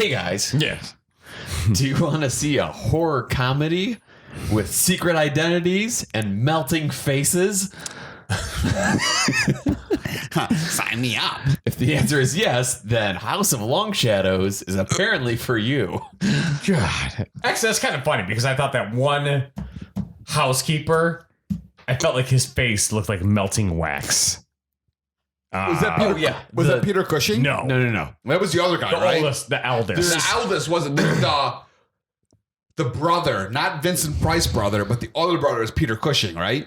Hey guys. Yes. Do you want to see a horror comedy with secret identities and melting faces? Sign me up. If the answer is yes, then House of Long Shadows is apparently for you. God. Actually, that's kind of funny because I thought that one housekeeper, I felt like his face looked like melting wax. Was that Peter? yeah. Was that Peter Cushing? No. That was the other guy, The oldest, the eldest. The eldest wasn't the brother, not Vincent Price brother, but the other brother is Peter Cushing, right?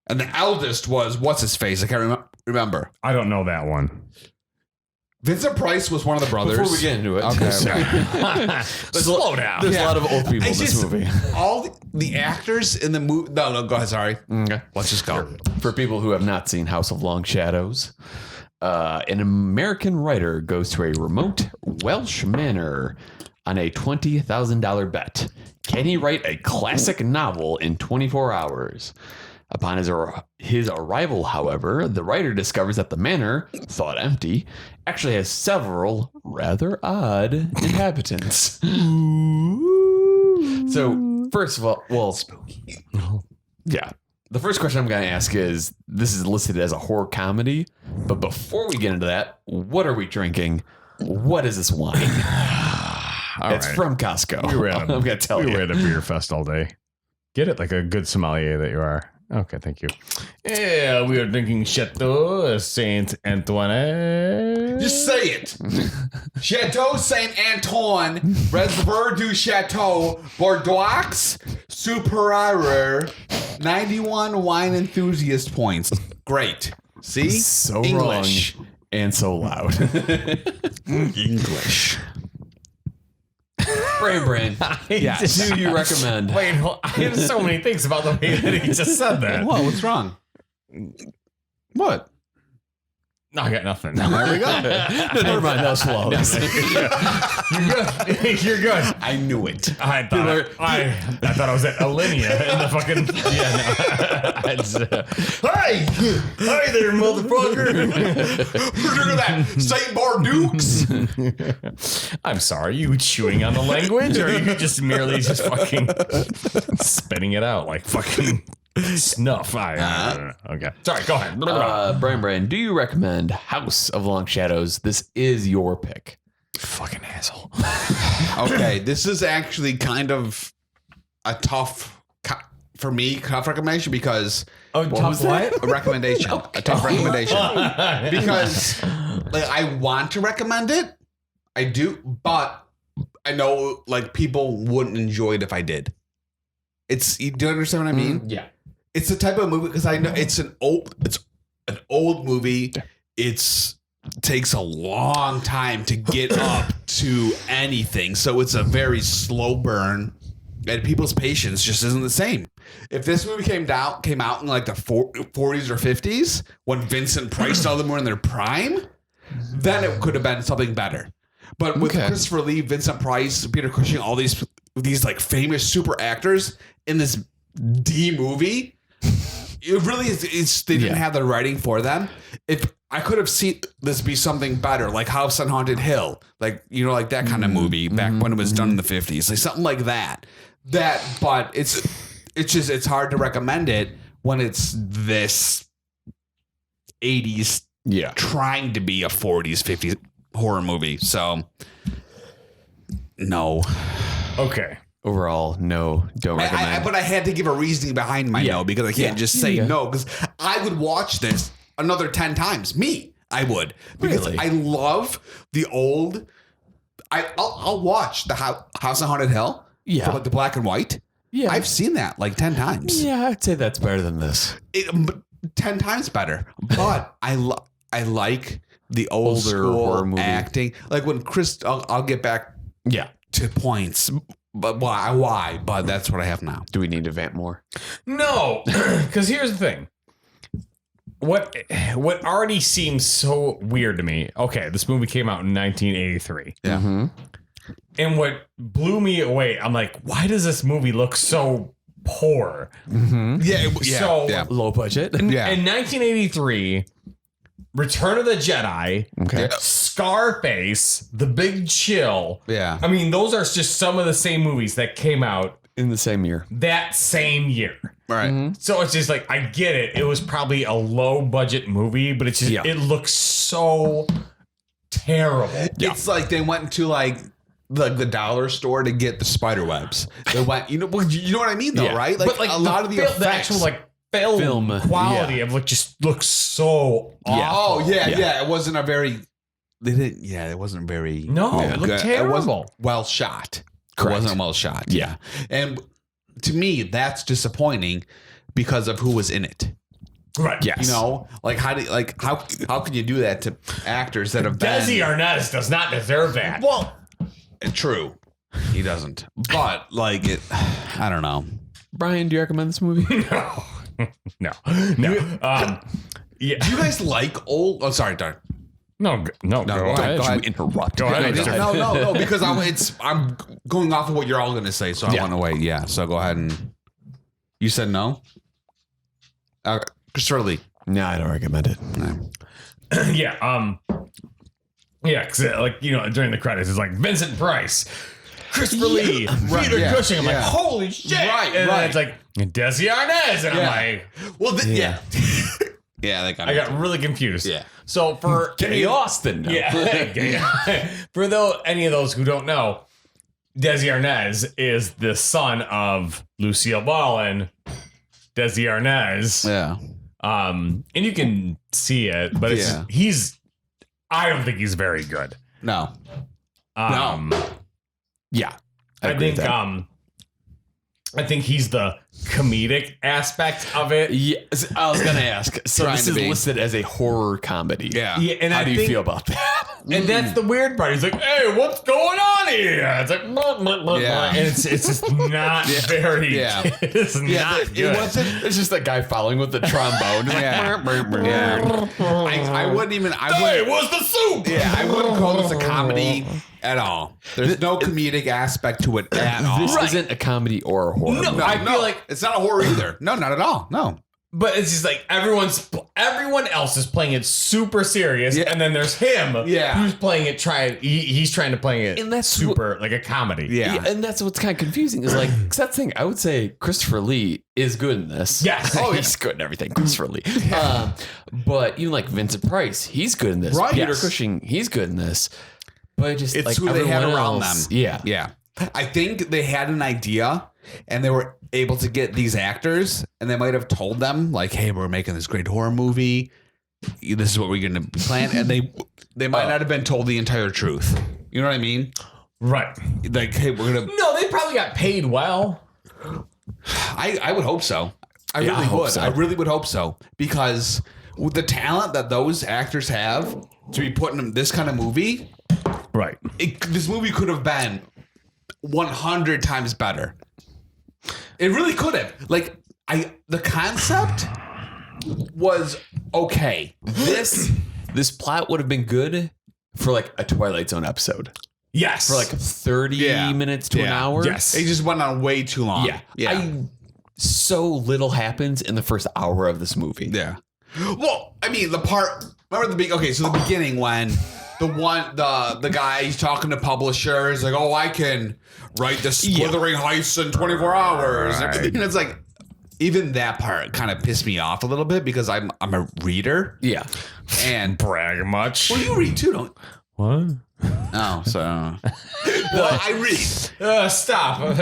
And the eldest was what's his face? I can't remember. I don't know that one. Vincent Price was one of the brothers. Before we get into it, Okay. Slow down. There's a lot of old people in this movie. All the actors in the movie. No, go ahead. Sorry. Okay. Let's just go. For people who have not seen House of Long Shadows, an American writer goes to a remote Welsh manor on a $20,000 bet. Can he write a classic novel in 24 hours? Upon his arrival, however, the writer discovers that the manor, thought empty, actually has several rather odd inhabitants. So, first of all, spooky. Yeah. The first question I'm going to ask is, this is listed as a horror comedy, but before we get into that, what are we drinking? What is this wine? It's from Costco. I'm going to tell you. We were at a beer fest all day. Get it like a good sommelier that you are. Okay, thank you. Yeah, we are drinking Chateau Saint Antoine. Just say it. Chateau Saint Antoine, Reservoir du Chateau, Bordeaux, Superior, 91 wine enthusiast points. Great. See? So English. wrong and so loud. English. Brain. Yes. Do you recommend? Wait, I have so many things about the way that he just said that. What? What's wrong? What? No, I got nothing. There we go. No, never mind. That was flawless. You're good. You're good. I knew it. I thought I thought I was at Alinea in the fucking Hi there, motherfucker. Look at that Saint Bardukes. I'm sorry, you chewing on the language, or are you just merely just fucking spitting it out like fucking snuff? I don't know. Okay, sorry. Go ahead. Brain, do you recommend House of Long Shadows? This is your pick. Fucking asshole. Okay, this is actually kind of a tough recommendation because Oh, tough what? a recommendation, a tough recommendation because like I want to recommend it, I do, but I know like people wouldn't enjoy it if I did. Do you understand what I mean? Yeah. It's the type of movie because I know it's an old movie. It takes a long time to get up to anything, so it's a very slow burn, and people's patience just isn't the same. If this movie came out in like the 40s or 50s, when Vincent Price saw them were in their prime, then it could have been something better. But with Christopher Lee, Vincent Price, Peter Cushing, all these like famous super actors in this D movie, it really is. They didn't have the writing for them. If I could have seen this be something better, like House on Haunted Hill, like like that kind of movie back when it was done in the 50s, like something like that. But it's hard to recommend it when it's this 80s, trying to be a 40s, 50s horror movie. So no. Okay. Overall, no, don't recommend. But I had to give a reasoning behind my no because I can't just say no because I would watch this another 10 times. I would because I love the old. I'll watch the House on Haunted Hill. Yeah, for like the black and white. Yeah, I've seen that like 10 times. Yeah, I'd say that's better than this. 10 times better. But I like the older horror movie acting. Like when I'll get back. To points. But why? But that's what I have now. Do we need to vamp more? No, because here's the thing. What already seems so weird to me. Okay, this movie came out in 1983. Yeah. Mm-hmm. And what blew me away, I'm like, why does this movie look so poor? Mm-hmm. Low budget. In 1983, Return of the Jedi, Scarface, The Big Chill. Yeah. I mean, those are just some of the same movies that came out In the same year. that same year. Right. So it's just like, I get it. It was probably a low budget movie, but it's just, Yeah. it looks so terrible. It's like they went into like the dollar store to get the spider webs. They went, you know what I mean though, Yeah. right? Like, But like a lot of the effects. actual like film quality yeah. of it just looks so Yeah. awful. Oh yeah. It wasn't a very. They didn't. Yeah, it wasn't very. No, it looked It wasn't terrible. well shot. Correct. It wasn't well shot. Yeah. And to me, that's disappointing because of who was in it. Right. Yes. You know, like how can you do that to actors that have been? Desi Arnaz does not deserve that. Well, true, he doesn't. But like it, I don't know. Brian, do you recommend this movie? No. Yeah. Do you guys like old? Oh, sorry, Darn. No, go ahead. Go ahead. Interrupt. Go ahead. No, because I'm going off of what you're all going to say, so I want to wait. Yeah, so go ahead and you said no. Christopher Lee. No, I don't recommend it. Yeah. Yeah, because like, you know, during the credits, it's like Vincent Price, Christopher Lee, Peter yeah, Cushing. I'm like, yeah. holy shit! Right, and right. then it's like Desi Arnaz, and Yeah. I'm like, Well, yeah. Yeah, that got I me. got really confused. Yeah. So for Kenny Austin. No. yeah, for any of those who don't know, Desi Arnaz is the son of Lucille Ball and Desi Arnaz. Yeah. And you can see it, but it's Yeah. I don't think he's very good. No. Yeah. I agree with think that. I think he's the comedic aspect of it. Yes, I was gonna ask. So Trying this to is be. listed as a horror comedy. Yeah. Yeah, and How I do you think, feel about that? And that's the weird part. He's like, "Hey, what's going on here?" It's like, Yeah. and it's just not very. Yeah. It's not It good. wasn't. It's just that guy following with the trombone. Yeah. Yeah. I wouldn't even. Hey, what's the soup? Yeah, I wouldn't call this a comedy at all. There's no comedic aspect to it at all. This isn't a comedy or a horror. No, movie. I feel like, it's not a horror either. No, not at all. No. but it's just like everyone else is playing it super serious, Yeah. and then there's him, Yeah. who's playing it. He's trying to play it, And that's super like a comedy. Yeah. And that's what's kind of confusing is like, cause that's the thing. I would say Christopher Lee is good in this. Yes. Oh, he's good in everything. Christopher Lee. But even like Vincent Price, he's good in this. Right. Peter Yes. Cushing, he's good in this. But just It's like who they had everyone around else, them. Yeah. Yeah. I think they had an idea and they were able to get these actors and they might have told them like, hey, we're making this great horror movie. This is what we're going to plan. And they might not have been told the entire truth. You know what I mean? Right. Like, hey, we're going to, No, they probably got paid well. I would hope so. I Yeah, I really hope would. so. I really would hope so because with the talent that those actors have to be put in this kind of movie, Right. this movie could have been 100 times better. It really could have. Like the concept was okay. This plot would have been good for like a Twilight Zone episode. Yes. For like 30 minutes to an hour. Yes. It just went on way too long. Yeah. So little happens in the first hour of this movie. Yeah. Well, I mean, remember the beginning when the guy, he's talking to publishers like, oh, I can write this Wuthering Heights in 24 hours. Right. And it's like, even that part kind of pissed me off a little bit because I'm a reader. Yeah. And brag much. well, you read too, don't What? Oh, so well, I read. Stop. Come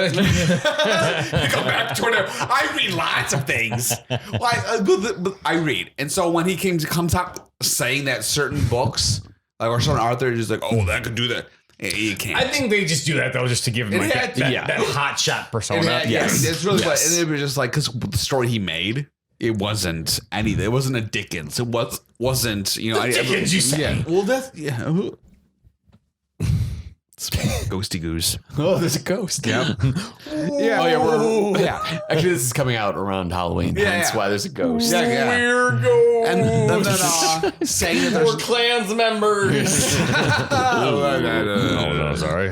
back to whatever. I read lots of things. But I read, and so when he comes out saying that certain books, like or certain author, is just like, oh, that could do that. You can't. I think they just do that though, just to give him like that hot shot persona. It's really like, and it was just like because the story he made. It wasn't anything. It wasn't a Dickens. It wasn't. You know, Dickens, you say? Yeah. Well, that's Ghosty Goose. Oh, there's a ghost. Yeah. Yeah. Oh, yeah. Yeah. Actually, this is coming out around Halloween. Hence why there's a ghost. Yeah. Weird ghost. And then saying that Or there's clans members. oh, no, sorry.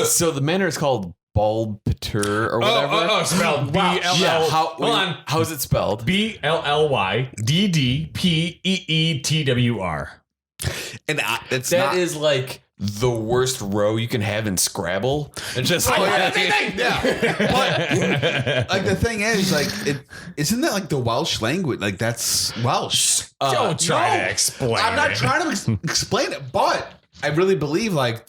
So the manor is called Baldpater or whatever. Oh, spelled Yeah, Hold on. how is it spelled? BLLYDDPEETWR. And it's That not. is like the worst row you can have in Scrabble. It's just Oh, like, yeah. But like the thing is, like, isn't that like the Welsh language? Like that's Welsh. Don't try to explain. I'm not trying to explain it, but I really believe like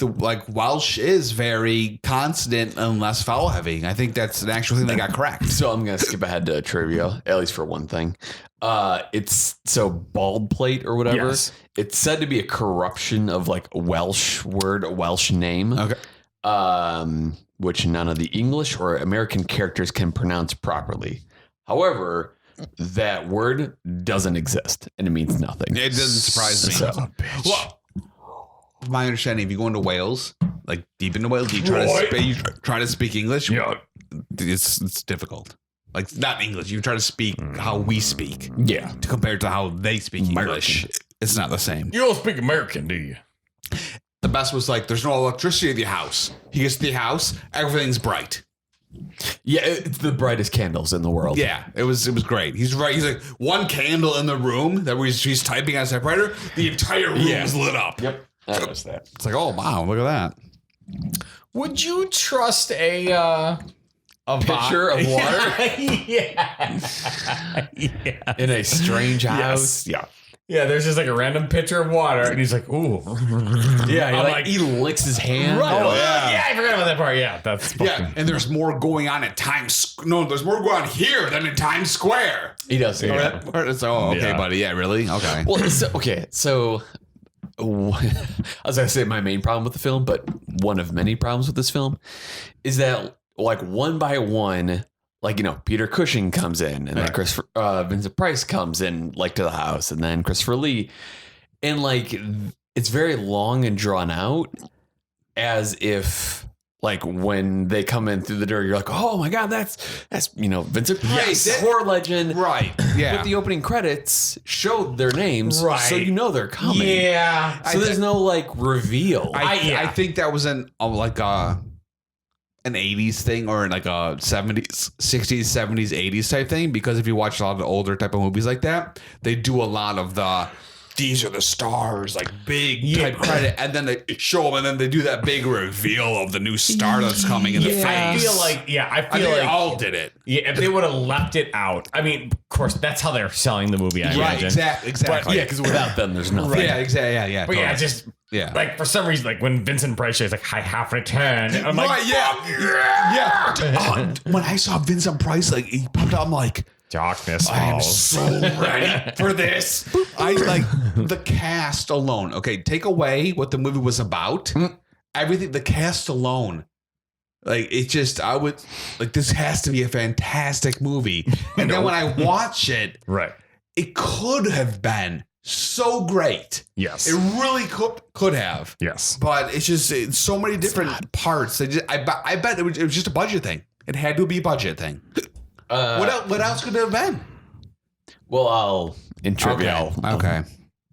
Welsh is very consonant and less vowel heavy. I think that's an actual thing that got correct. so I'm gonna skip ahead to trivia, at least for one thing. It's so bald plate or whatever. Yes. It's said to be a corruption of like a Welsh word, a Welsh name. Okay. Which none of the English or American characters can pronounce properly. However, that word doesn't exist and it means nothing. It doesn't surprise me. So, Well, my understanding, if you go into Wales, like deep into Wales, you try to speak English. Yeah. It's difficult. Like not English. You try to speak how we speak. yeah. Compared to how they speak English. It's not the same. You don't speak American, do you? The best was like, there's no electricity at the house. He gets to the house, everything's bright. Yeah, it's the brightest candles in the world. Yeah, it was great. He's right. He's like one candle in the room that he's typing on his typewriter. The entire room is lit up. Yep. I noticed that. It's like, oh wow, look at that. Would you trust a Pitcher of water yeah. in a strange house. Yeah. Yeah, there's just like a random pitcher of water, and he's like, ooh. Yeah, he licks his hand. Right. Oh, yeah, I forgot about that part. Yeah, that's fucking... Yeah, and there's more going on at Times. No, there's more going on here than in Times Square. He does. Oh, that part is, okay, Yeah. buddy. Yeah, really? Okay. Well, so I was gonna say my main problem with the film, but one of many problems with this film is that like one by one, like, you know, Peter Cushing comes in, and then Vincent Price comes in like to the house, and then Christopher Lee, and like it's very long and drawn out, as if like when they come in through the door, you're like, oh my god, that's you know, Vincent Price, Yes. horror legend, Right. Yeah. But the opening credits showed their names, Right. so you know they're coming. Yeah. So there's no like reveal. I think that was an 80s thing or like a 70s, 60s, 70s, 80s type thing, because if you watch a lot of the older type of movies like that, they do a lot of these are the stars, like big type credit, and then they show them, and then they do that big reveal of the new star that's coming in the face. I feel like they all did it. Yeah, if they would have left it out. I mean, of course, that's how they're selling the movie. I imagine. Exactly. But yeah, because without them, there's nothing. Yeah, exactly. Yeah. But yeah, totally. just Yeah. like for some reason, like when Vincent Price is like, I have returned. I'm like, Right, yeah. When I saw Vincent Price, like he popped out, I'm like, darkness I am falls. so ready for this. I like the cast alone. Okay, take away what the movie was about. Everything, the cast alone. Like it just, I would like this has to be a fantastic movie. And then when I watch it, Right. it could have been so great. Yes. It really could have. Yes. But it's so many different parts. I bet it was just a budget thing. It had to be a budget thing. What else could it have been? Well, I'll in trivia. Okay.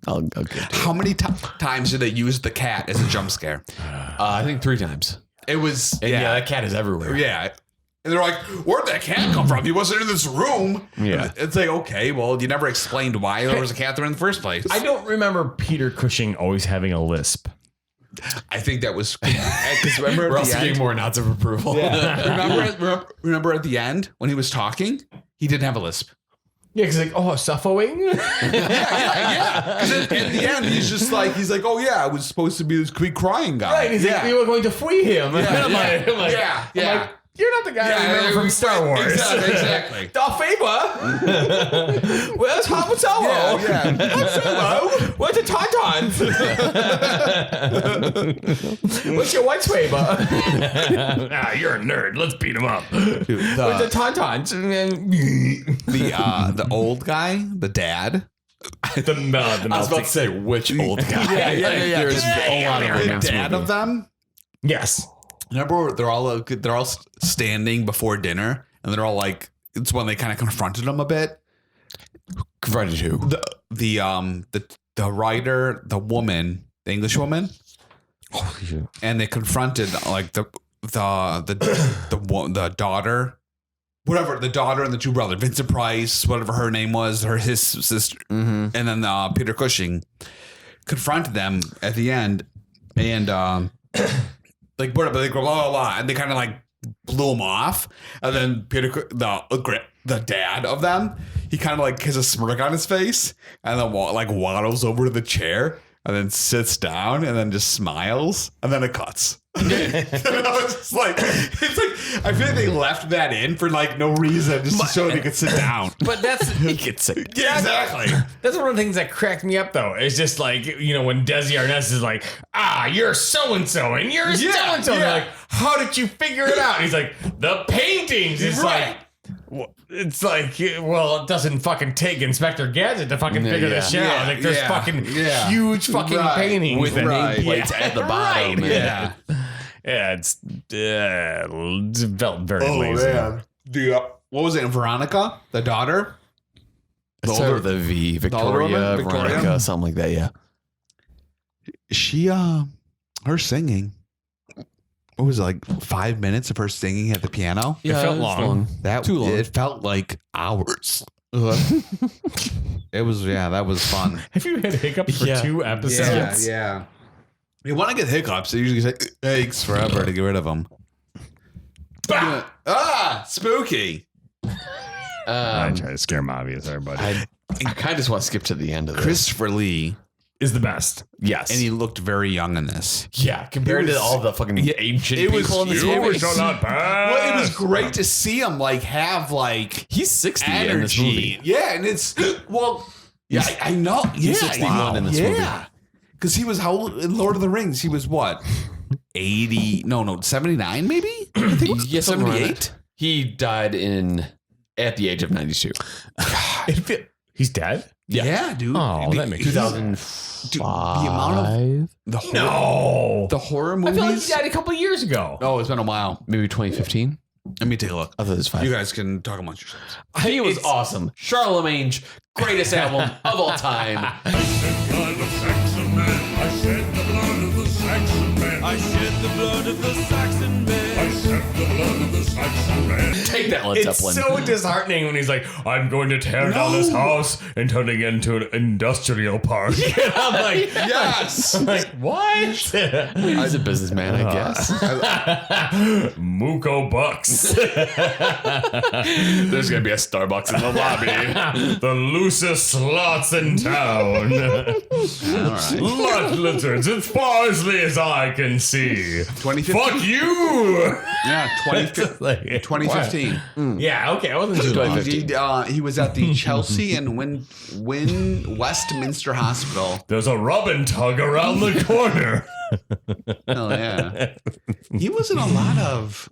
I'll get to it. How many times did they use the cat as a jump scare? I think 3 times. It was And yeah, that cat is everywhere. yeah. And they're like, "Where'd that cat come from? He wasn't in this room." Yeah. It's like, okay, well, you never explained why there was a cat there in the first place. I don't remember Peter Cushing always having a lisp. I think that was because remember We're at also the getting end. more nods of approval. Remember at the end when he was talking, he didn't have a lisp. Yeah, because like, oh, suffering. Yeah. Because at the end, he's like, oh yeah, I was supposed to be this quick crying guy. Right, he's like, we were going to free him. Yeah, I'm like, yeah. I'm like, you're not the guy I remember from Star Wars. Exactly. Darth Vader. Where's Han Solo? Yeah. Han Solo. Where's the Tauntauns? What's your white saber? You're a nerd. Let's beat him up. Where's the Tauntauns? The old guy, the dad. the I was about to say which old guy. There's a lot of them in the this dad movie. of them. Yes. Remember, they're all standing before dinner, and they're all like, it's when they kind of confronted him a bit. Confronted who? The writer, the woman, the English woman, and they confronted like the the daughter, whatever, the daughter and the two brothers, Vincent Price, whatever her name was, his sister, and then Peter Cushing confronted them at the end, and like whatever, they go blah blah blah, and they kind of like blew him off, and then Peter, the dad of them, he kind of like has a smirk on his face, and then like waddles over to the chair, and then sits down, and then just smiles, and then it cuts. And I was just like, it's like I feel like they left that in for like no reason, just to show he could sit down. But that's He could sit. Yeah, exactly. That's one of the things that cracked me up, though. It's just like, you know, when Desi Arnaz is like, you're so-and-so, and you're so-and-so. And they're like, how did you figure it out? And he's like, the paintings. It's Right. it's like, well, it doesn't fucking take Inspector Gadget to fucking figure this shit out. Like, there's fucking huge fucking paintings. With nameplates at the bottom. Right. Yeah. Yeah, it felt very lazy. Man. What was it? Veronica, the daughter? It started with a V. Victoria, Veronica, something like that, yeah. She, her singing. What was it, like 5 minutes of her singing at the piano? It felt was long. That Too long. It felt like hours. It was, that was fun. Have you had hiccups for 2 episodes? Yeah. You want to get hiccups, they usually say it takes forever to get rid of them. Spooky. I try to scare Mavi as everybody. I kind of just want to skip to the end of this. Christopher Lee, Is the best. Yes. and he looked very young in this. yeah, compared It was- to all the fucking ancient it was people in this huge. movie. not bad. Well, it was great to see him like have like He's 60 in this movie. energy. Yeah, and it's I know. He's 61 in this movie. Yeah, because he was how old in Lord of the Rings? He was what? 80? No, 79 maybe. I think it was Yeah, something around 78. that. He died at the age of 92. He's dead? Yeah, dude. Oh, that makes 2005. Dude, the amount of the horror, No. the horror I movies. feel like he died a couple years ago. Oh, it's been a while. Maybe 2015. Let me take a look. I thought it was 5. You guys can talk amongst yourselves. He was awesome. Charlemagne's greatest album of all time. I shed blood of Saxon man. I shed the blood of the Saxon man. I shed the blood of the Saxon man. I shed the blood of the Saxon man. Take that, Led It's Zeppelin. so disheartening when he's like, I'm going to tear down this house and turn it into an industrial park. And I'm like, Yes. I'm like, what? He's a businessman, I guess. Muko Bucks. There's going to be a Starbucks in the lobby. The loosest slots in town. All right. Lot lizards as far as I can see. 2015. Fuck you. Yeah, 2015. Yeah, okay. I wasn't too long. He was at the Chelsea and Westminster Hospital. There's a rub and tug around the corner. Oh yeah, he was in a lot of.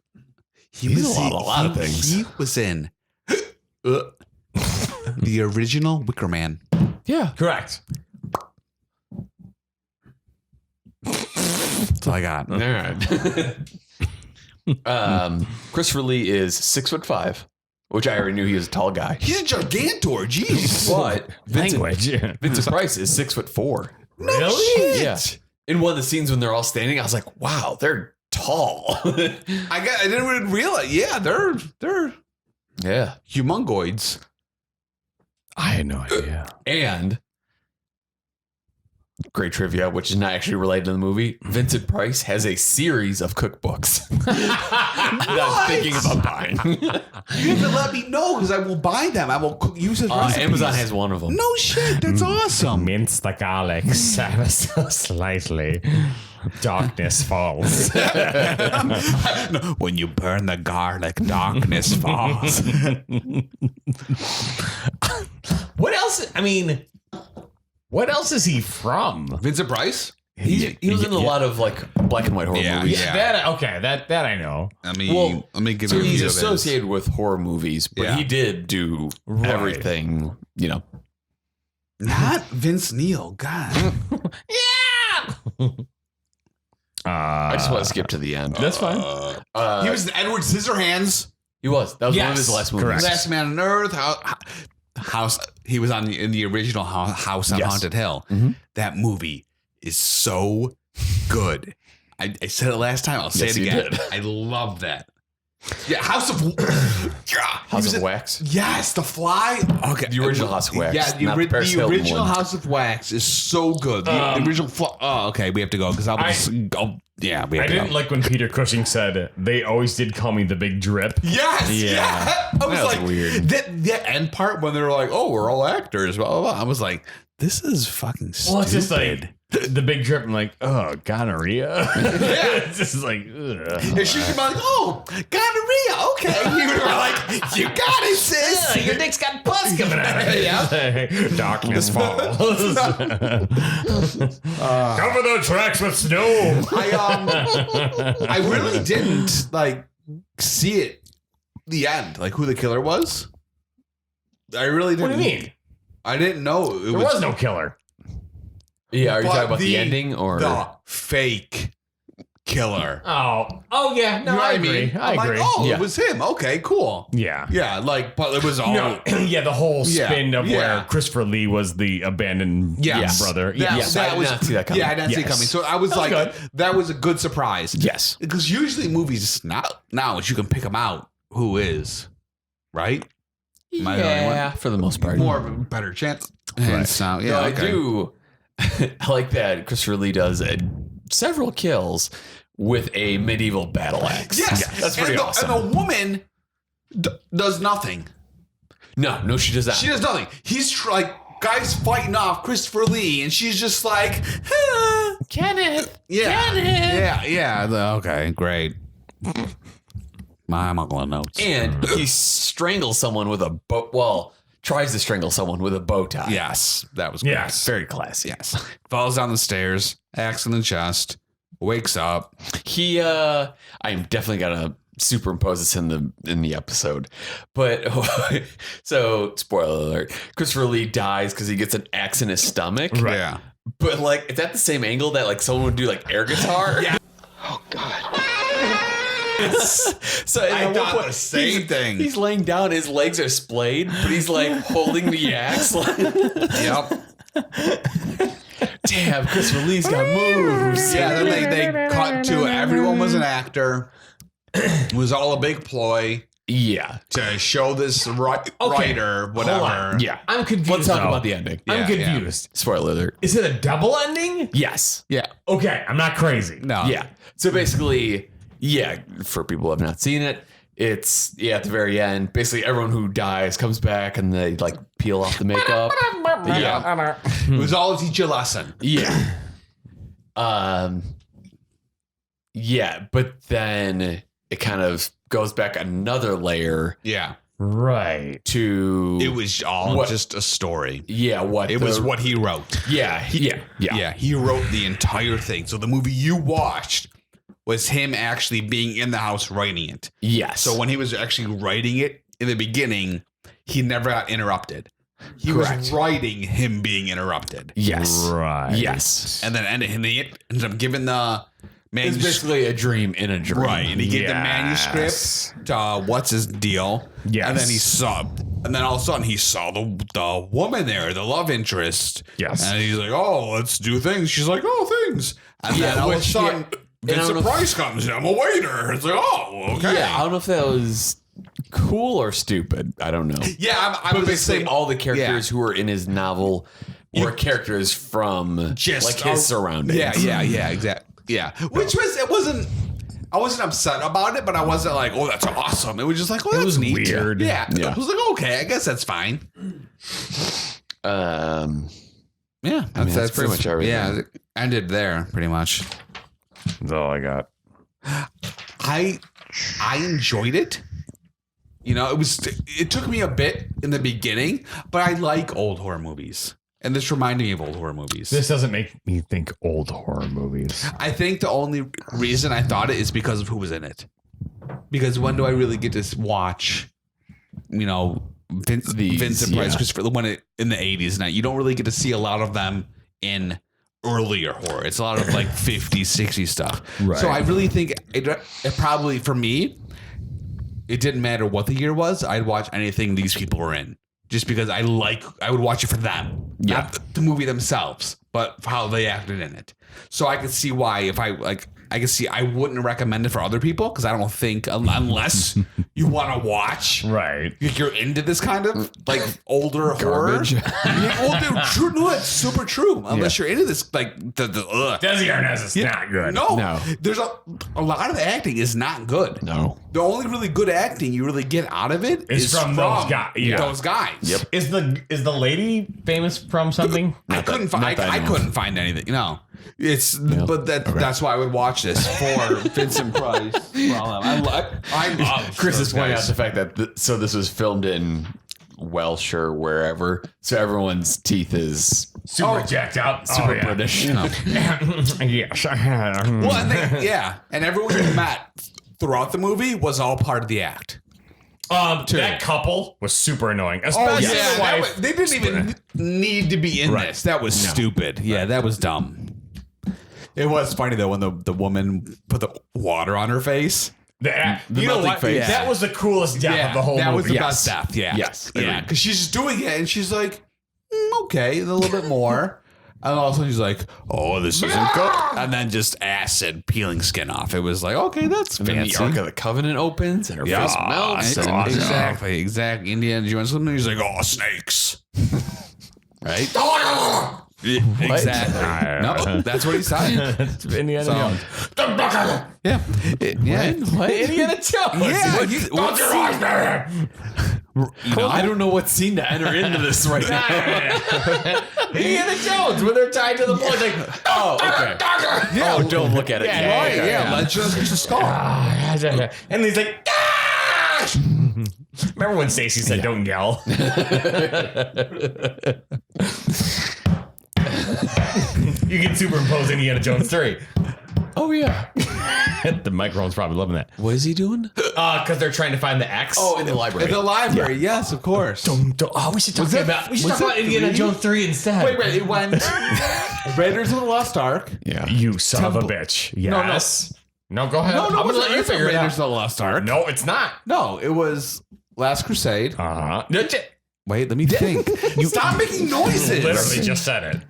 He's in a lot of things. He was in the original Wicker Man. Yeah. Correct. That's all I got. All right. Christopher Lee is 6'5", which I already knew he was a tall guy. He's a gigantor. Jeez. But Language. Vincent Price is 6'4". Really? Yeah. In one of the scenes when they're all standing, I was like, wow, they're tall. I didn't even realize. Yeah, they're Yeah. humongoids. I had no idea. And great trivia, which is not actually related to the movie. Vincent Price has a series of cookbooks that I'm thinking about buying. You have to let me know because I will buy them. I will use his recipes. Amazon has one of them. No shit. That's awesome. Mince the garlic ever so slightly. Darkness falls. When you burn the garlic, darkness falls. What else? I mean, what else is he from? Vincent Price? He was in a lot of like black and white horror Yeah, movies. yeah. That I know. Let me give So you a he's review of his. associated with horror movies, but Yeah. he did do Right. everything, you know. Not Vince Neil. God. I just want to skip to the end. That's fine. He was in Edward Scissorhands. He was. That was one of Yes, his last movies. correct. Last Man on Earth. House. He was in the original House on Yes. Haunted Hill. Mhm. That movie is so good. I said it last time. I'll say Yes, it you again. did. I love that. Yeah, House of Wax. Yes, The Fly. Okay, The original House of Wax. Yeah, not the Paris the Hilton original one. House of Wax is so good. The original Fly. Oh, okay, we have to go because I'll just go. Yeah, we have I to didn't go. like when Peter Cushing said they always did call me the Big Drip. Yes, Yeah. I was That was like, weird. That end part when they were like, "Oh, we're all actors," blah blah blah. I was like, "This is fucking stupid." Well, it's just like the Big Drip. I'm like, oh, gonorrhea. It's just like, ugh. And she came out like, "Oh, gonorrhea." Okay, you were like, "You got it, sis." Your dick's got pus coming out of it. Yeah. Darkness falls. Cover the tracks with snow. I really didn't like see it. The end, like who the killer was. I really What didn't. do you mean? I didn't know it There was no killer. Yeah, are you But talking about the ending or the fake killer? Oh yeah. No, You know I what agree. I I'm agree. Like, oh, Yeah. it was him. Okay, cool. Yeah. Yeah, like, but it was all. No, yeah, the whole Yeah, spin of yeah. where Christopher Lee was the abandoned Yes. brother. That, Yeah. Yes, I did not see that coming. Yeah, I didn't see it Yes. coming. So I was That was like, good. that was a good surprise. yes? Because usually movies now you can pick them out who is, right? Am I the only Yeah, for the most part. More of a better chance. Right. And so, yeah, No, I okay. do. I like that Christopher Lee does several kills with a medieval battle axe. Yes, that's pretty and awesome. And the woman does nothing. No, she does not. She does nothing. He's like, guys fighting off Christopher Lee, and she's just like, "Huh." Kenneth. Yeah, yeah. Okay, great. I'm not going to notes. And he strangles someone with a bow. Well, tries to strangle someone with a bow tie. Yes, that was great. Yes. Very classy. Yes. Falls down the stairs, axe in the chest, wakes up. He I'm definitely gonna superimpose this in the episode. But so spoiler alert, Christopher Lee dies because he gets an axe in his stomach. Right. Yeah. But like, is that the same angle that like someone would do like air guitar? Yeah. So at I one thought point, the same he's- thing. He's laying down, his legs are splayed, but he's like holding the axe. Like, Yep. damn, Christopher Lee's got moves. Yeah, then they cut to everyone was an actor. It was all a big ploy Yeah. to show this writer, whatever. Hold on. Yeah. I'm confused. Let's talk though. about the ending. I'm Yeah, confused. Spoiler alert. Is it a double ending? Yes. Yeah. Okay, I'm not crazy. No. Yeah. So basically, yeah, for people who have not seen it, it's at the very end. Basically, everyone who dies comes back and they like peel off the makeup. Yeah. It was all to teach you a lesson. Yeah. Yeah, but then it kind of goes back another layer Yeah. Right. to It was all What- just a story. what It was what he wrote. yeah. Yeah, he wrote the entire thing. So the movie you watched was him actually being in the house writing it. Yes. So when he was actually writing it in the beginning, he never got interrupted. He Correct. was writing him being interrupted. yes. Right. Yes. And then ended up giving the It's manuscript. basically a dream in a dream. Right. And he gave the Yes. manuscript to what's his deal. Yes. And then all of a sudden he saw the woman there, the love interest. Yes. And he's like, oh, let's do things. She's like, oh, things. And Yeah, then all of a which- sudden, yeah. And I don't Vincent know- Price comes in. I'm a waiter. It's like, oh, okay. Yeah, I don't know if that was cool or stupid. I don't know. Yeah, I But was basically, saying all the characters who were in his novel were characters from just like his surroundings. Yeah, exactly. Yeah, which was I wasn't upset about it, but I wasn't like, oh, that's awesome. It was just like, oh, that's was neat. weird. Yeah, Yeah. it was like, okay, I guess that's fine. Yeah, that's pretty much everything. Yeah, it ended there pretty much. That's all I got. I enjoyed it. You know, it took me a bit in the beginning, but I like old horror movies. And this reminded me of old horror movies. This doesn't make me think old horror movies. I think the only reason I thought it is because of who was in it. Because when do I really get to watch, you know, Vincent Price, yeah. Christopher, the one in the 80s? Now, you don't really get to see a lot of them in earlier horror. It's a lot of like 50s, 60s stuff. Right. So I really think it probably, for me, it didn't matter what the year was. I'd watch anything these people were in. Just because I would watch it for them. Yeah. Not the movie themselves, but for how they acted in it. So I could see why if I like I can see I wouldn't recommend it for other people because I don't think unless you want to watch, Right. if you're into this kind of like older Garbage. horror. Well, dude, true, no, it's super true. Unless you're into this, like the Desi Arnaz is not good. No, there's a lot of the acting is not good. No. The only really good acting you really get out of it It's is from those guys. Yeah. Those guys. Yep. Is the lady famous from something? I couldn't find. I couldn't find anything. No, it's but that's why I would watch this for Vincent Price. I love Chris those is pointing out guys. the fact that so this was filmed in Welsh or wherever, so everyone's teeth is Super jacked up. super British. Yes. Well, and everyone you met throughout the movie was all part of the act. That couple was super annoying, especially the wife. They didn't even need to be in this. That was stupid. Yeah, that was dumb. It was funny though when the woman put the water on her face. You know melting what? face. That was the coolest death of the whole that movie. was the best death. Yeah, Yes, yeah. agreed. Because she's just doing it and she's like, okay, a little bit more. And all of a sudden she's like, oh, this isn't good. And then just acid peeling skin off. It was like, okay, that's And then fancy. the Ark of the Covenant opens and her face melts. And, Exactly. Indiana Jones. And he's like, oh, snakes. Right? Exactly. No, that's what he said. Indiana So- Jones. Yeah. What? Indiana Jones. Yeah. Don't your eyes there. I don't know what scene to enter into this right now. Indiana Jones, when they're tied to the board, like, Oh, okay. Yeah. Oh, don't look at it. Yeah. Legend of the Skull. and he's like, ah! Remember when Stacey said, "Don't yell"? You can superimpose Indiana Jones 3. Oh, yeah. The microphone's probably loving that. What is he doing? Because they're trying to find the X. Oh, in the library. In the library, yes, of course. Oh, we should talk about Indiana three? Jones 3 instead. Wait, it went Raiders of the Lost Ark. Yeah. You son of a bitch. Yes. No, go ahead. No, I'm gonna it's let you not figure it Raiders out. of the Lost Ark. No, it's not. No, it was Last Crusade. Wait, let me think. You stop making noises. Literally just said it.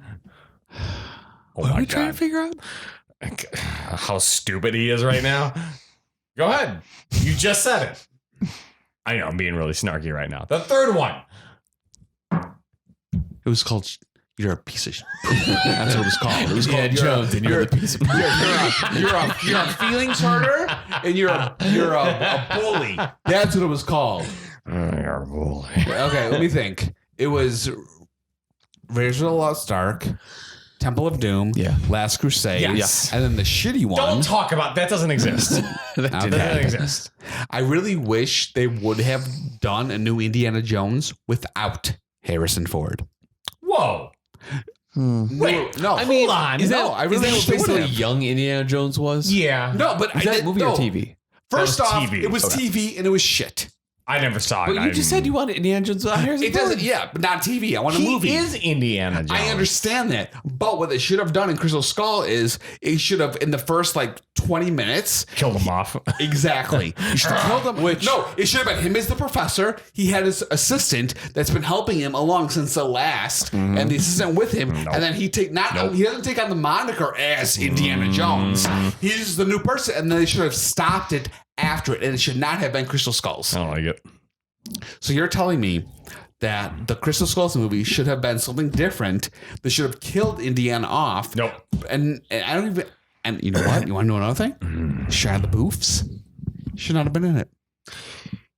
Oh What are my we trying to god. figure out? How stupid he is right now. Go ahead. You just said it. I know, I'm being really snarky right now. The third one. It was called You're a Piece of Shit. That's what it was called. It was called Jones, and you're the piece of You're a feelings hurter and you're a bully. That's what it was called. You're a bully. Okay, let me think. It was Raiders of the Lost Ark, Temple of Doom, Last Crusade, Yes. and then the shitty one. Don't talk about that. Doesn't exist. That doesn't exist. I really wish they would have done a new Indiana Jones without Harrison Ford. Whoa. Wait. No, I mean, hold on. Is No, that, I is really that wish they basically would've. young Indiana Jones was? Yeah. no, but Is that movie or TV? First That was off, TV. it was Okay. TV and it was shit. I never saw it. But you just said you wanted Indiana Jones without Harrison It Ford. doesn't, yeah, but not TV. I want a movie. He is Indiana Jones. I understand that. But what they should have done in Crystal Skull is it should have, in the first like 20 minutes, Killed him off. exactly. You should have killed him. No, it should have been him as the professor. He had his assistant that's been helping him along since the last, and the assistant with him. And then he doesn't take on the moniker as Indiana Jones. He's the new person, and then they should have stopped it after it, and it should not have been Crystal Skulls. I don't like it. So you're telling me that the Crystal Skulls movie should have been something different. They should have killed Indiana off. Nope. And I don't even. And you know what? You want to know another thing? Shia LaBeouf's should not have been in it.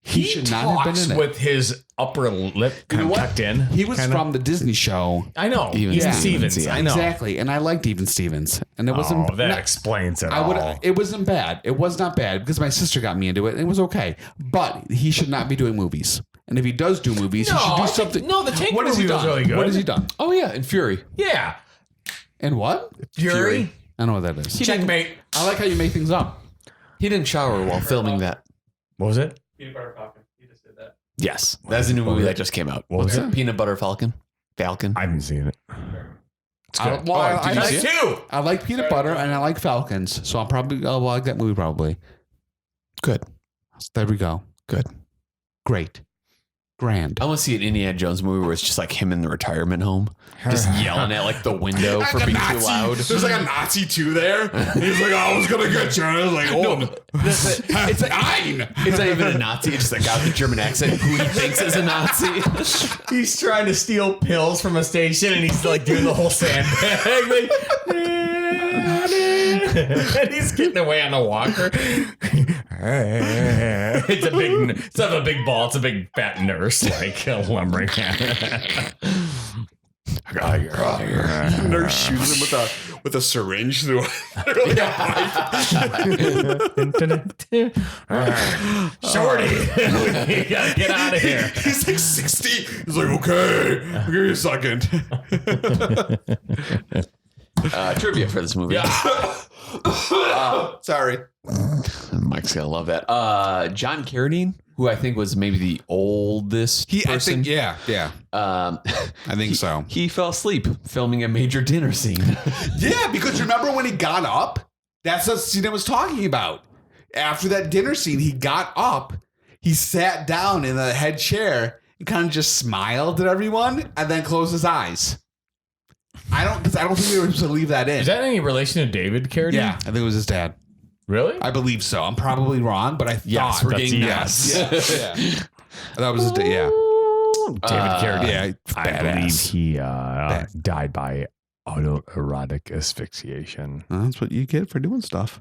He should not have been in it. with his upper lip You kind know of what? tucked in. He was kinda. from the Disney show. I know. Even Even Stevens, Stevens. yeah. I know. Exactly. And I liked Even Stevens. And it wasn't. Oh, that not- explains it I would. all. It wasn't bad. It was not bad because my sister got me into it. And it was okay. But he should not be doing movies. And if he does do movies, he should do something. the Tank What has he movie done? was really good. What has he done? Oh, yeah, in Fury. Yeah. And what? Fury. I don't know what that is. Checkmate. I like how you make things up. He didn't shower while filming that. What was it? Yes. That's the new movie that just came out. What was it? Peanut Butter Falcon. Falcon. I haven't seen it. It's I, good. well, I, did you I, see it? Two. I like peanut butter and I like Falcons, so I'll like that movie probably. Good. So there we go. Good. Great. grand. I want to see an Indiana Jones movie where it's just like him in the retirement home, just yelling at like the window for being too loud. There's like a Nazi too there. He's like, I was gonna get you. I was like, oh, It's not even a Nazi. It's just a guy with a German accent who he thinks is a Nazi. He's trying to steal pills from a station, and he's like doing the whole sandbag. Like, and he's getting away on a walker. It's not a big ball. It's a big fat nurse, like a lumbering. Nurse shoots him with a syringe through. Shorty, you gotta get out of here. He's like 60. He's like, okay, give me a second. Trivia for this movie. Sorry. Mike's gonna love that. John Carradine, who I think was maybe the oldest person. I think, yeah. I think so. He fell asleep filming a major dinner scene. Yeah, because remember when he got up? That's the scene I was talking about. After that dinner scene, he got up, he sat down in the head chair and kind of just smiled at everyone and then closed his eyes. I don't think they were supposed to leave that in. Is that any relation to David Carradine? Yeah, I think it was his dad. Really? I believe so. I'm probably wrong, but I thought we're getting yes. Yeah. I thought it was his dad. Yeah. David Carradine. Yeah, I believe he died by autoerotic asphyxiation. That's what you get for doing stuff.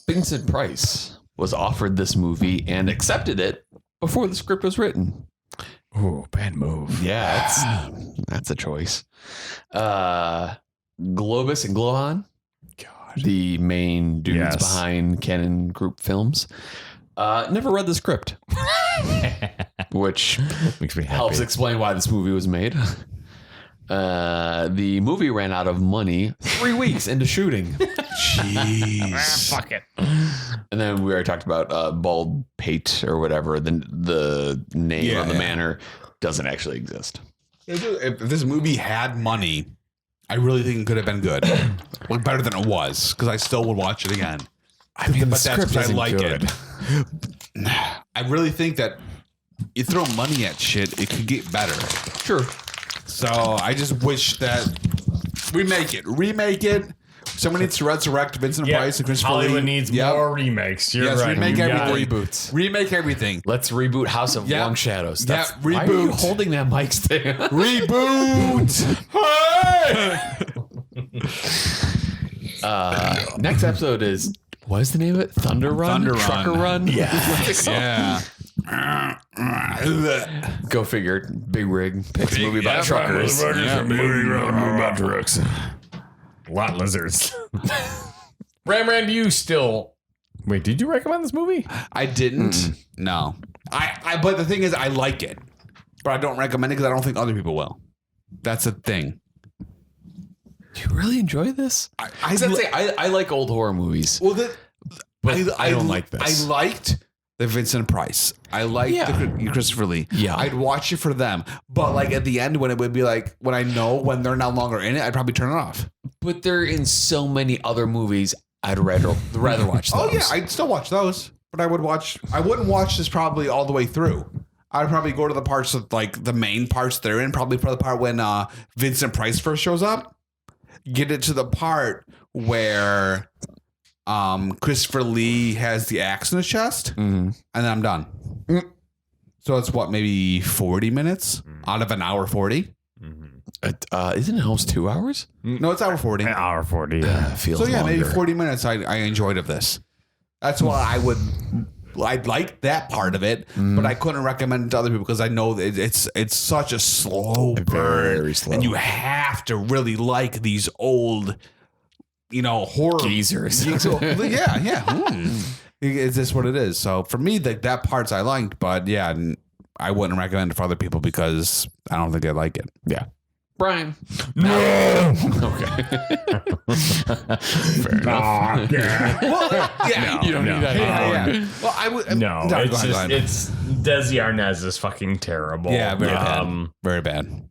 Vincent Price was offered this movie and accepted it before the script was written. Oh, bad move. Yeah, that's a choice. Globus and Glohan, the main dudes behind Canon Group Films, never read the script, which Makes me happy. helps explain why this movie was made. The movie ran out of money 3 weeks into shooting. Jeez. Fuck it. And then we already talked about Bald Pate or whatever. The name of the manor doesn't actually exist. If this movie had money, I really think it could have been good. Well, better than it was, because I still would watch it again. I mean, But that's because I like it. I really think that you throw money at shit, it could get better. Sure. So I just wish that remake it. Someone needs to resurrect Vincent Price and Christopher Lee. Hollywood needs more remakes. You're right. Remake You got everything. it. Reboots. Remake everything. Let's reboot House of Long Shadows. Yeah, Why are you reboot. holding that mic stand? Reboot. Hey! Next episode is, what is the name of it? Thunder Run? Thunder Run. Trucker Run? Yeah. Go figure. Big rig. Picks a movie about truckers. about trucks. Lot lizards. Ram, do you still... Wait, did you recommend this movie? I didn't. No. I. But the thing is, I like it, but I don't recommend it because I don't think other people will. That's the thing. Do you really enjoy this? I like old horror movies. Well, But I don't like this. I liked the Vincent Price. I liked the Christopher Lee. Yeah. I'd watch it for them. But like at the end, when it would be like, when I know when they're no longer in it, I'd probably turn it off. But they're in so many other movies. I'd rather watch those. Oh yeah, I'd still watch those. But I wouldn't watch this probably all the way through. I'd probably go to the parts of like the main parts they're in, probably for the part when Vincent Price first shows up. Get it to the part where Christopher Lee has the axe in his chest, and then I'm done. So it's what, maybe 40 minutes out of an hour 40? Isn't House 2 hours? No, it's hour 40. An hour 40. Yeah. Feels So yeah, longer. maybe 40 minutes I enjoyed of this. That's why I'd like that part of it, but I couldn't recommend it to other people because I know that it's such a slow burn. Very slow. And you have to really like these old, horror Geezers. Yeah. It's just what it is. So for me, that part's I liked, but yeah, I wouldn't recommend it for other people because I don't think they like it. Yeah. Brian. No. Okay. Fair enough. Well, yeah, You don't need that. yeah. Well, I would. No, go it's ahead. it's Desi Arnaz is fucking terrible. Yeah, very bad. Very bad.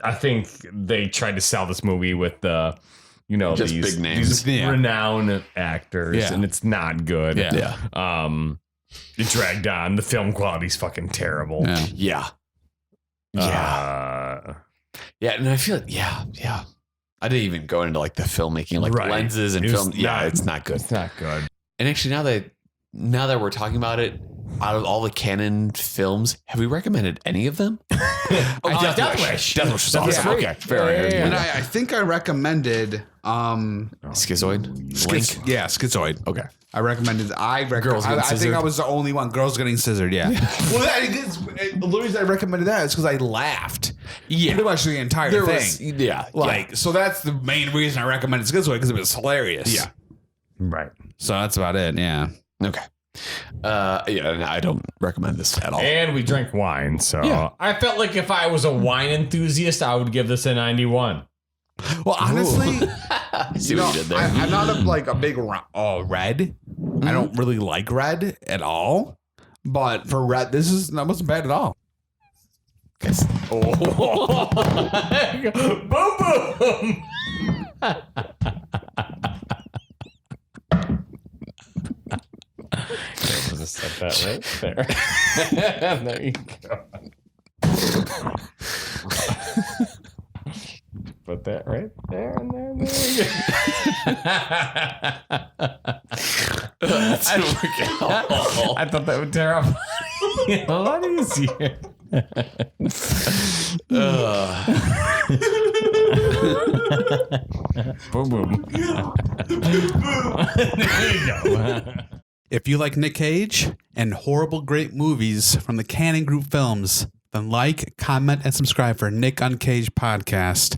I think they tried to sell this movie with the, Just these big names. these renowned actors, Yeah. and it's not good. Yeah. Yeah. It dragged on. The film quality's fucking terrible. Yeah. Yeah. And I feel yeah. I didn't even go into like the filmmaking, like Right. lenses and It was film. Yeah, not- it's not good. It's not good. And actually, now that we're talking about it, out of all the canon films, have we recommended any of them? Death Wish. Death Wish was Death awesome. Wish. Okay, fair. Yeah. And I think I recommended Schizoid. Link. Schizoid. Okay. I recommended. Girls I Getting think Scissored. I was the only one. Girls Getting Scissored. Yeah. Well, the reason I recommended that is because I laughed. Yeah. Pretty much the entire There thing. was, yeah. So that's the main reason I recommended Schizoid, because it was hilarious. Yeah. Right. So that's about it. Yeah. Okay. I don't recommend this at all. And we drink wine, so Yeah. I felt like if I was a wine enthusiast, I would give this a 91. Well, honestly, See what you did there. I'm not a big red. I don't really like red at all. But for red, that wasn't bad at all. Boom, boom. We'll just set that right there. There you go. Put that right there and there. And there. I thought that would tear up a lot easier. Boom, boom. There you go. If you like Nick Cage and horrible great movies from the Cannon Group films, then like, comment, and subscribe for Nick Uncaged podcast.